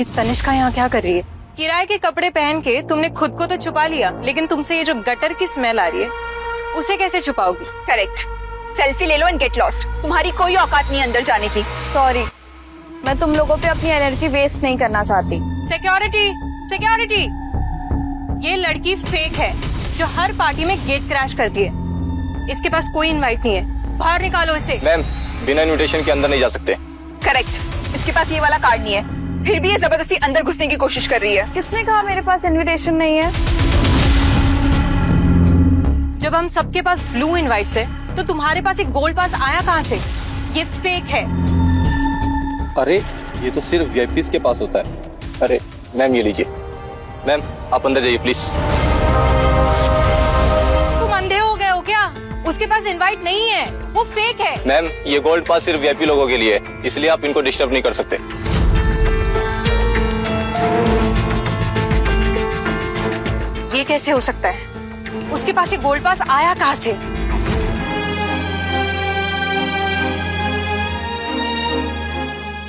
कि तनिष्का यहाँ क्या कर रही है। किराए के कपड़े पहन के तुमने खुद को तो छुपा लिया, लेकिन तुमसे ये जो गटर की स्मेल आ रही है उसे कैसे छुपाओगी? करेक्ट। सेल्फी ले लो एंड गेट लॉस्ट। तुम्हारी कोई औकात नहीं अंदर जाने की। सॉरी, मैं तुम लोगों पे अपनी एनर्जी वेस्ट नहीं करना चाहती। सिक्योरिटी, सिक्योरिटी, ये लड़की फेक है जो हर पार्टी में गेट क्रैश करती है। इसके पास कोई इनवाइट नहीं है, बाहर निकालो इसे। मैम, बिना इनविटेशन के अंदर नहीं जा सकते। करेक्ट, इसके पास ये वाला कार्ड नहीं है, फिर भी ये जबरदस्ती अंदर घुसने की कोशिश कर रही है। किसने कहा मेरे पास इनविटेशन नहीं है? जब हम सबके पास ब्लू इनवाइट्स है तो तुम्हारे पास एक गोल्ड पास आया कहाँ से? ये फेक है। अरे ये तो सिर्फ वीआईपीज़ के पास होता है। अरे मैम ये लीजिए। मैम आप अंदर जाइए प्लीज। तुम अंधे हो गए हो क्या? उसके पास इनवाइट नहीं है, वो फेक है। मैम ये गोल्ड पास सिर्फ वीआईपी लोगों के लिए है, इसलिए आप इनको डिस्टर्ब नहीं कर सकते। ये कैसे हो सकता है? उसके पास ये गोल्ड पास आया कहाँ से?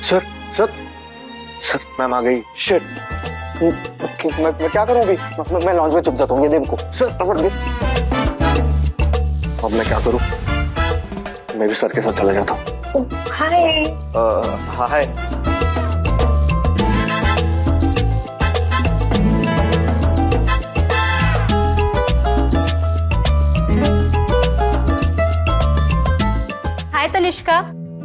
सर सर सर मैम आ गई। शिट, मैं क्या करूं अभी? मैं लॉन्च में चुप जाता हूँ। ये दे इनको। सर अब मैं क्या करूं? मैं भी सर के साथ चला जाता हूँ। हाय। हाँ हाय। हाय तनिष्का,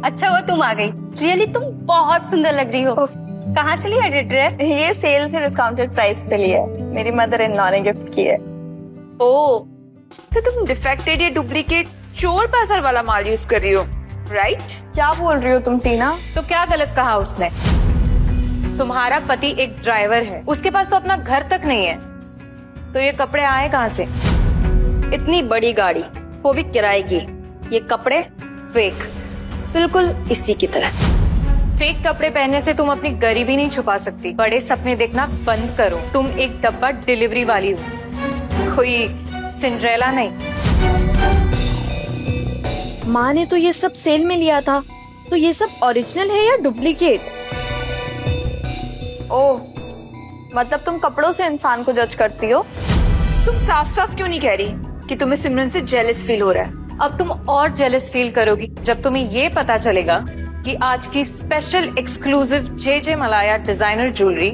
अच्छा हुआ तुम आ गई। रियली तुम बहुत सुंदर लग रही हो। कहाँ से लिया ड्रेस? ये सेल से डिस्काउंटेड प्राइस पे लिया है, मेरी मदर इन लॉ ने गिफ्ट की है। ओ, तो तुम डिफेक्टेड या डुप्लीकेट चोर बाजार वाला माल यूज कर रही हो, राइट? क्या बोल रही हो तुम टीना? तो क्या गलत कहा उसने? तुम्हारा पति एक ड्राइवर है, उसके पास तो अपना घर तक नहीं है, तो ये कपड़े आए कहाँ से? इतनी बड़ी गाड़ी, वो भी किराए की, ये कपड़े फेक, बिल्कुल इसी की तरह। फेक कपड़े पहनने से तुम अपनी गरीबी नहीं छुपा सकती। बड़े सपने देखना बंद करो। तुम एक डब्बा डिलीवरी वाली हो, कोई सिंड्रेला नहीं। माँ ने तो ये सब सेल में लिया था, तो ये सब ओरिजिनल है या डुप्लीकेट? ओह, मतलब तुम कपड़ों से इंसान को जज करती हो? तुम साफ साफ क्यों नहीं कह रही कि तुम्हें सिमरन से जेलस फील हो रहा है? अब तुम और जेलस फील करोगी जब तुम्हें ये पता चलेगा कि आज की स्पेशल एक्सक्लूसिव जे मलाया डिजाइनर ज्वेलरी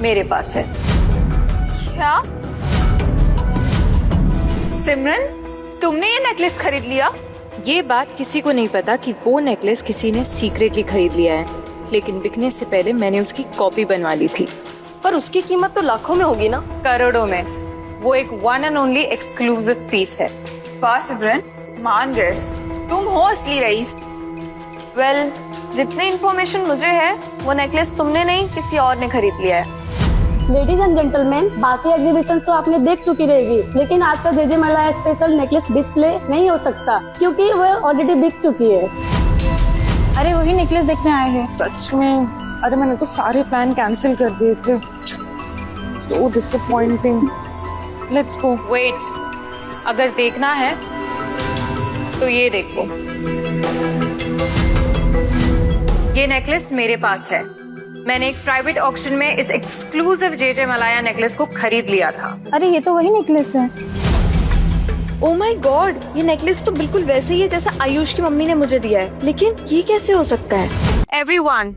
मेरे पास है। क्या सिमरन, तुमने ये नेकलेस खरीद लिया? ये बात किसी को नहीं पता कि वो नेकलेस किसी ने सीक्रेटली खरीद लिया है, लेकिन बिकने से पहले मैंने उसकी कॉपी बनवा ली थी। पर उसकी कीमत तो लाखों में होगी ना? करोड़ों में। वो एक one and only exclusive piece है। वाह सिमरन, मान गए, तुम हो असली रईस। वेल, जितनी इन्फॉर्मेशन मुझे है, वो नेकलेस तुमने नहीं किसी और ने खरीद लिया है। लेडीज एंड जेंटलमैन, बाकी एग्जीबिशंस तो आपने देख चुकी रहेगी, लेकिन आज का जे मलाया स्पेशल नेकलेस डिस्प्ले नहीं हो सकता क्योंकि वो ऑलरेडी बिक चुकी है। अरे वही नेकलेस देखने आए हैं। सच में? अरे मैंने तो सारे प्लान कैंसिल कर दिए थे। So disappointing. Let's go. Wait, अगर देखना है तो ये देखो, ये नेकलेस मेरे पास है। मैंने एक प्राइवेट ऑक्शन में इस एक्सक्लूसिव जे मलाया नेकलेस को खरीद लिया था। अरे ये तो वही नेकलेस है। ओ माय गॉड, ये नेकलेस तो बिल्कुल वैसे ही है जैसा आयुष की मम्मी ने मुझे दिया है, लेकिन ये कैसे हो सकता है? Everyone,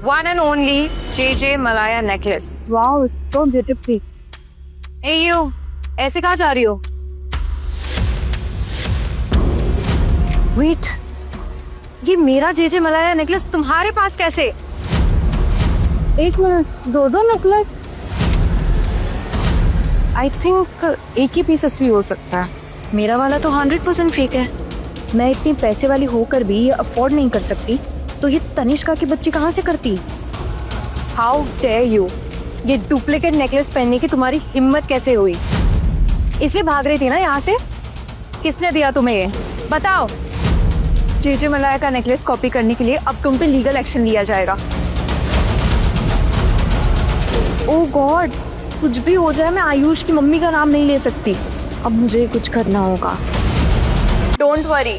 one and only J Malaya necklace. Wow, it's so beautiful. A you, ऐसे कहाँ जा रही हो? वेट, ये मेरा जे मलाया नेकलेस तुम्हारे पास कैसे? एक मिनट, दो नेकलेस? I think एक ही पीस असली हो सकता है। मेरा वाला तो 100% फेक है। मैं इतनी पैसे वाली होकर भी ये अफोर्ड नहीं कर सकती, तो ये तनिष्का की बच्ची कहाँ से करती? How dare you! ये डुप्लीकेट नेकलेस पहनने की तुम्हारी हिम्मत कैसे हुई? इसलिए भाग रही थी ना यहाँ से? किसने दिया तुम्हें ये? बताओ। जे मलाया का नेकलेस कॉपी करने के लिए अब तुम पे लीगल एक्शन लिया जाएगा। ओह गॉड, कुछ भी हो जाए मैं आयुष की मम्मी का नाम नहीं ले सकती। अब मुझे कुछ करना होगा। डोंट वरी,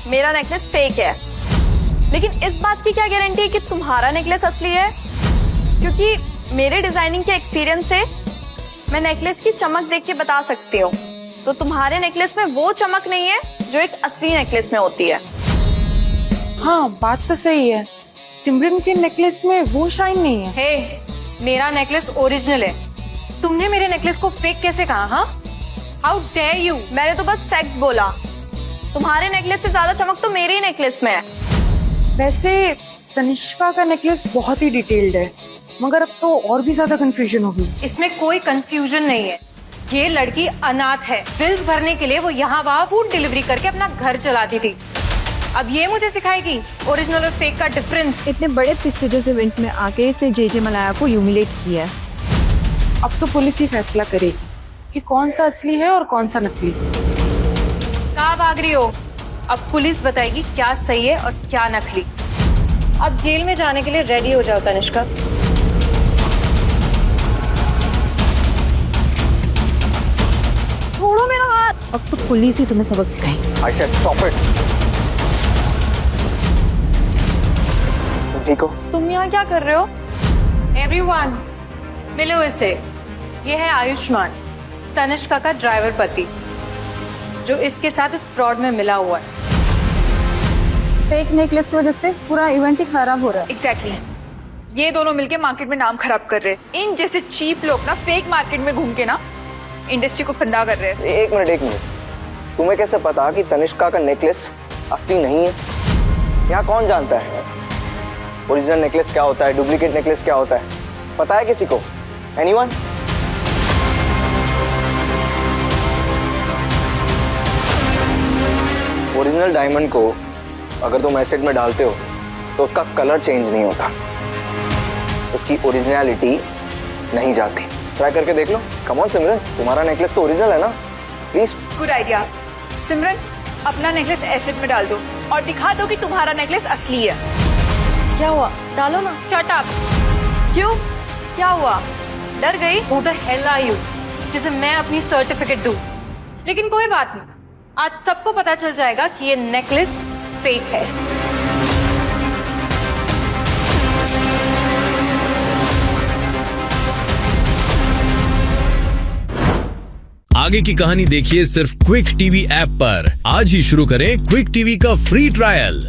मेरा नेकलेस फेक है, लेकिन इस बात की क्या गारंटी है कि तुम्हारा नेकलेस असली है? क्योंकि मेरे डिजाइनिंग के एक्सपीरियंस से मैं नेकलेस की चमक देख के बता सकती हूँ। तो तुम्हारे नेकलेस में वो चमक नहीं है जो एक असली नेकलेस में होती है। हाँ बात तो सही है, सिमरन के नेकलेस में वो शाइन नहीं है। हे, मेरा नेकलेस ओरिजिनल है। तुमने मेरे नेकलेस को फेक कैसे कहा? हाँ, हाउ डेयर यू। मैंने तो बस फैक्ट बोला। तुम्हारे नेकलेस से ज्यादा चमक तो मेरे ही नेकलेस में है। वैसे तनिष्का का नेकलेस बहुत ही डिटेल्ड है, मगर अब तो और भी ज्यादा कंफ्यूजन होगी। इसमें कोई कंफ्यूजन नहीं है। ये लड़की अनाथ है। बिल्स भरने के लिए वो यहाँ वहाँ फूड डिलीवरी करके अपना घर चलाती थी। अब ये मुझे सिखाएगी ओरिजिनल और फेक का डिफरेंस। इतने बड़े प्रेस्टिजियस इवेंट में आके इसने जेजे मलाया को ह्यूमिलेट किया है। अब तो पुलिस ही फैसला करेगी कि कौन सा असली है और कौन सा नकली। कहाँ भाग रही हो? अब पुलिस बताएगी क्या सही है और क्या नकली। अब जेल में जाने के लिए रेडी हो जाओ तनिष्का। छोड़ो मेरा हाथ। अब तो पुलिस ही तुम्हें सबक सिखाएगी। I said stop it. तुम ठीक हो? तुम यहाँ क्या कर रहे हो? एवरीवन, मिलो इसे। ये है आयुष्मान, तनिष्का का ड्राइवर पति, जो इसके साथ इस फ्रॉड में मिला हुआ है। फेक नेकलेस की वजह से पूरा इवेंट ही खराब हो रहा है। एग्जैक्टली ये दोनों मिलके मार्केट में नाम खराब कर रहे हैं। इन जैसे चीप लोग ना फेक मार्केट में घूम के ना इंडस्ट्री को गंदा कर रहे हैं। एक मिनट, तुम्हें कैसे पता कि तनिष्का का नेकलेस असली नहीं है? यहाँ कौन जानता है ओरिजिनल नेकलेस क्या होता है, डुप्लीकेट नेकलेस क्या होता है? पता है किसी को? एनीवन? ओरिजिनल डायमंड को अगर तुम एसिड में डालते हो तो उसका कलर चेंज नहीं होता, उसकी ओरिजिनलिटी नहीं जाती। ट्राई करके देख लो। कम ऑन सिमरन, तुम्हारा नेकलेस तो ओरिजिनल है ना? प्लीज। Good idea. सिमरन, अपना नेकलेस एसिड में डाल दो और दिखा दो कि तुम्हारा नेकलेस असली है। क्या हुआ? डालो ना। Shut up. क्यों? क्या हुआ? डर गई? Who the hell are you? जिसे मैं अपनी सर्टिफिकेट दूं। लेकिन कोई बात नहीं, आज सबको पता चल जाएगा कि ये नेकलेस फेक है। आगे की कहानी देखिए सिर्फ क्विक टीवी ऐप पर। आज ही शुरू करें क्विक टीवी का फ्री ट्रायल।